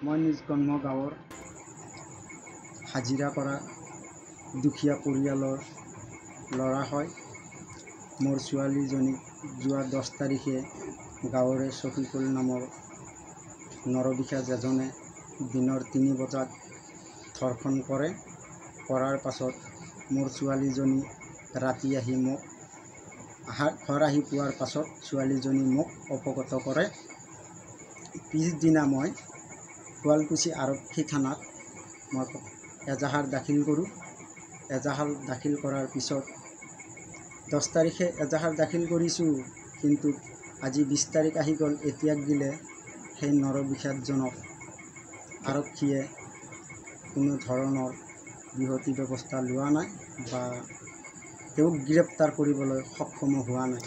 মই নিজ জন্ম গাঁৱৰ হাজিৰা কৰা দুখীয়া পৰিয়ালৰ ল'ৰা হয়। মোৰ ছোৱালীজনীক যোৱা 10 তাৰিখে গাঁৱৰে চকীকুল নামৰ নৰবিশাজ এজনে দিনৰ 3 বজাত ধৰ্ষণ কৰে। কৰাৰ পাছত মোৰ ছোৱালীজনী ৰাতি আহি মোক ঘৰ আহি পোৱাৰ পাছত ছোৱালীজনী মোক অৱগত কৰে। পিছদিনা মই শুৱালকুছি আৰক্ষী থানাত মই এজাহাৰ দাখিল কৰোঁ। এজাহাৰ দাখিল কৰাৰ পিছত 10 তাৰিখে এজাহাৰ দাখিল কৰিছোঁ, কিন্তু আজি 20 তাৰিখ আহি গ'ল। এতিয়াক দিলে সেই নৰবিশাজজনক আৰক্ষীয়ে কোনো ধৰণৰ বিহতি ব্যৱস্থা লোৱা নাই বা তেওঁক গ্ৰেপ্তাৰ কৰিবলৈ সক্ষম হোৱা নাই।